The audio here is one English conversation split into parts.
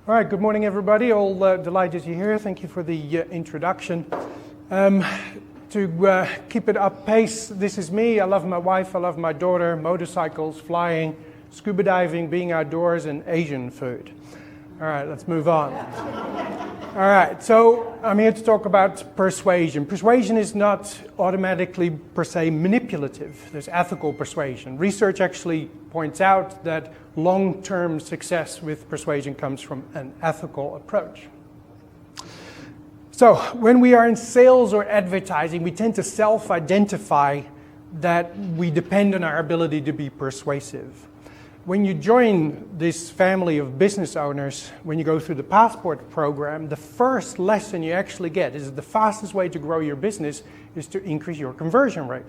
All right, good morning everybody. All delighted you're here. Thank you for the introduction. To keep it up pace, this is me. I love my wife, I love my daughter, motorcycles, flying, scuba diving, being outdoors, and Asian food. All right, let's move on. All right, so I'm here to talk about persuasion. Persuasion is not automatically per se manipulative. There's ethical persuasion. Research actually points out that long-term success with persuasion comes from an ethical approach. So when we are in sales or advertising, we tend to self-identify that we depend on our ability to be persuasive. When you join this family of business owners, when you go through the passport program, the first lesson you actually get is that the fastest way to grow your business is to increase your conversion rate.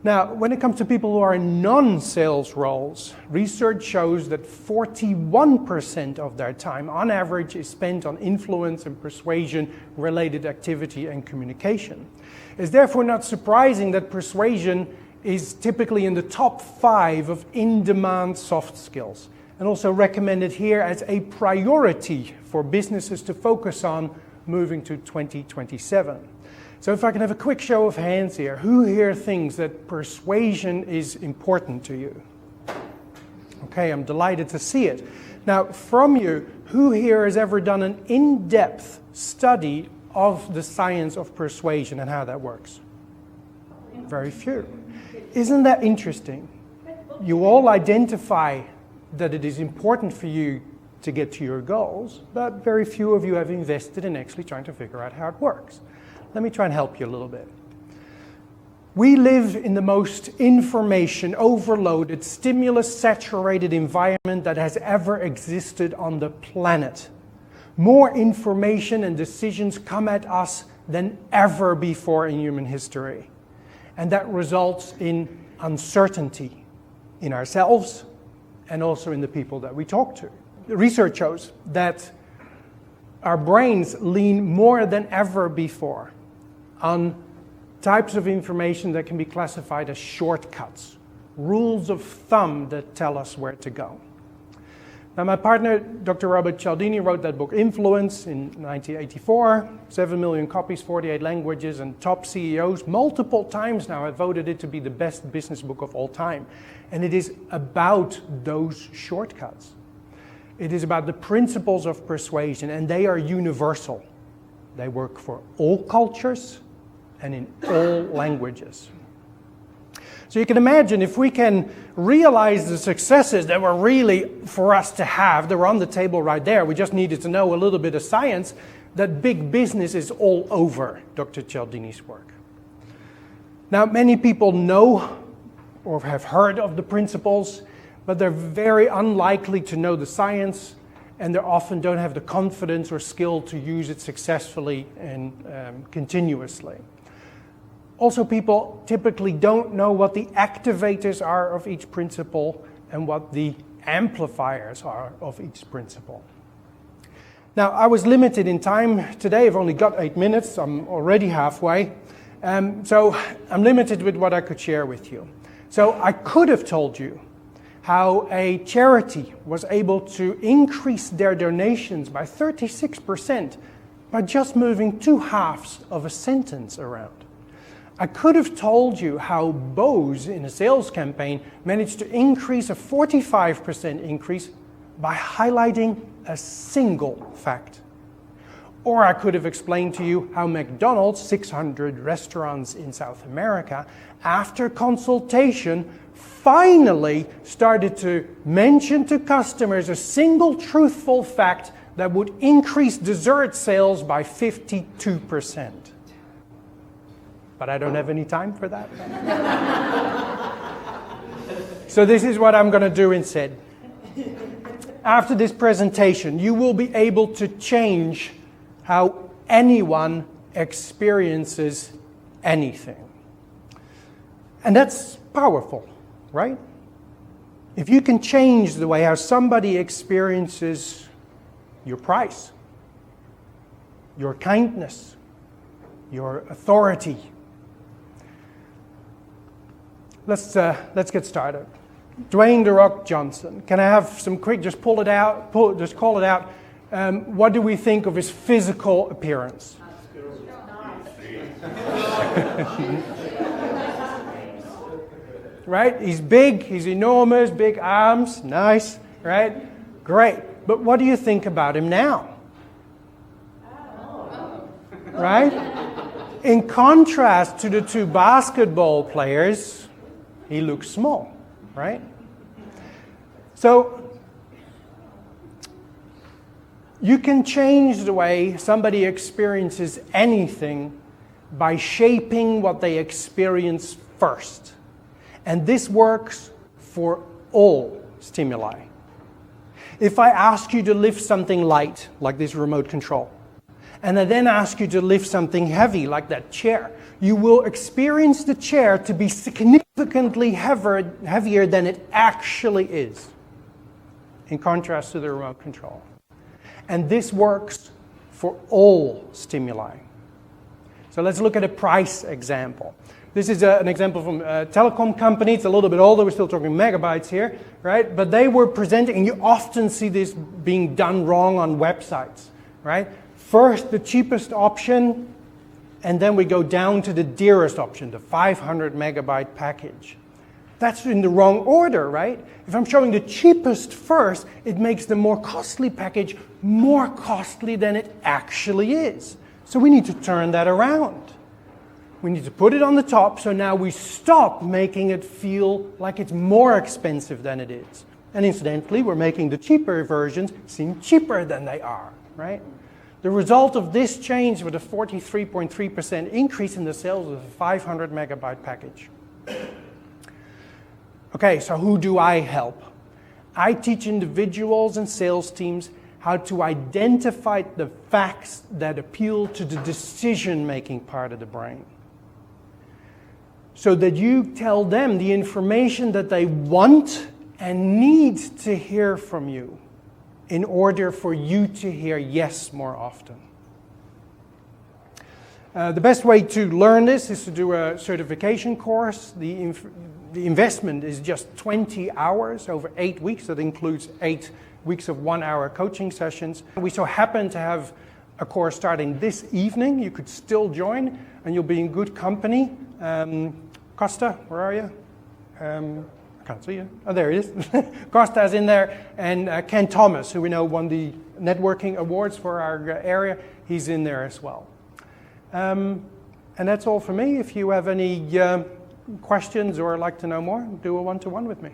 Now, when it comes to people who are in non-sales roles, research shows that 41% of their time, on average, is spent on influence and persuasion-related activity and communication. It's therefore not surprising that persuasion is typically in the top 5 of in-demand soft skills, and also recommended here as a priority for businesses to focus on moving to 2027. So if I can have a quick show of hands here, who here thinks that persuasion is important to you? Okay, I'm delighted to see it. Now, from you, who here has ever done an in-depth study of the science of persuasion and how that works? Very few. Isn't that interesting? You all identify that it is important for you to get to your goals, but very few of you have invested in actually trying to figure out how it works. Let me try and help you a little bit. We live in the most information overloaded, stimulus-saturated environment that has ever existed on the planet. More information and decisions come at us than ever before in human history. And that results in uncertainty in ourselves and also in the people that we talk to. The research shows that our brains lean more than ever before on types of information that can be classified as shortcuts, rules of thumb that tell us where to go. Now, my partner, Dr. Robert Cialdini, wrote that book, Influence, in 1984, 7 million copies, 48 languages, and top CEOs multiple times now have voted it to be the best business book of all time. And it is about those shortcuts. It is about the principles of persuasion, and they are universal. They work for all cultures and in all languages. So you can imagine if we can realize the successes that were really for us to have, they're on the table right there. We just needed to know a little bit of science, that big business is all over Dr. Cialdini's work. Now, many people know or have heard of the principles, but they're very unlikely to know the science, and they often don't have the confidence or skill to use it successfully and continuously. Also, people typically don't know what the activators are of each principle and what the amplifiers are of each principle. Now, I was limited in time today. I've only got 8 minutes. I'm already halfway. So I'm limited with what I could share with you. So I could have told you how a charity was able to increase their donations by 36% by just moving 2 halves of a sentence around. I could have told you how BOSE, in a sales campaign, managed to increase a 45% increase by highlighting a single fact. Or I could have explained to you how McDonald's, 600 restaurants in South America, after consultation, finally started to mention to customers a single truthful fact that would increase dessert sales by 52%. But I don't have any time for that. So this is what I'm going to do instead. After this presentation, you will be able to change how anyone experiences anything. And that's powerful, right? If you can change the way how somebody experiences your price, your kindness, your authority, let's get started. Dwayne "The Rock" Johnson. Can I have some quick, just pull it out, just call it out. What do we think of his physical appearance? Right? He's big, he's enormous, big arms, nice, right? Great. But what do you think about him now? Right? In contrast to the two basketball players, he looks small, right? So, you can change the way somebody experiences anything by shaping what they experience first. And this works for all stimuli. If I ask you to lift something light, like this remote control, and I then ask you to lift something heavy, like that chair, you will experience the chair to be significantly heavier than it actually is, in contrast to the remote control. And this works for all stimuli. So let's look at a price example. This is an example from a telecom company. It's a little bit older. We're still talking megabytes here, right? But they were presenting, and you often see this being done wrong on websites, right? First, the cheapest option, and then we go down to the dearest option, the 500 megabyte package. That's in the wrong order, right? If I'm showing the cheapest first, it makes the more costly package more costly than it actually is. So we need to turn that around. We need to put it on the top, so now we stop making it feel like it's more expensive than it is. And incidentally, we're making the cheaper versions seem cheaper than they are, right? The result of this change was a 43.3% increase in the sales of the 500 megabyte package. Okay, so who do I help? I teach individuals and sales teams how to identify the facts that appeal to the decision-making part of the brain, so that you tell them the information that they want and need to hear from you in order for you to hear yes more often. The best way to learn this is to do a certification course. The investment is just 20 hours over 8 weeks. That includes 8 weeks of 1-hour coaching sessions. We so happen to have a course starting this evening. You could still join, and you'll be in good company. Costa, where are you? I can't see you. Oh, there he is. Costa's in there, and Ken Thomas, who we know won the networking awards for our area, he's in there as well. And that's all for me. If you have any questions or like to know more, do a one-to-one with me.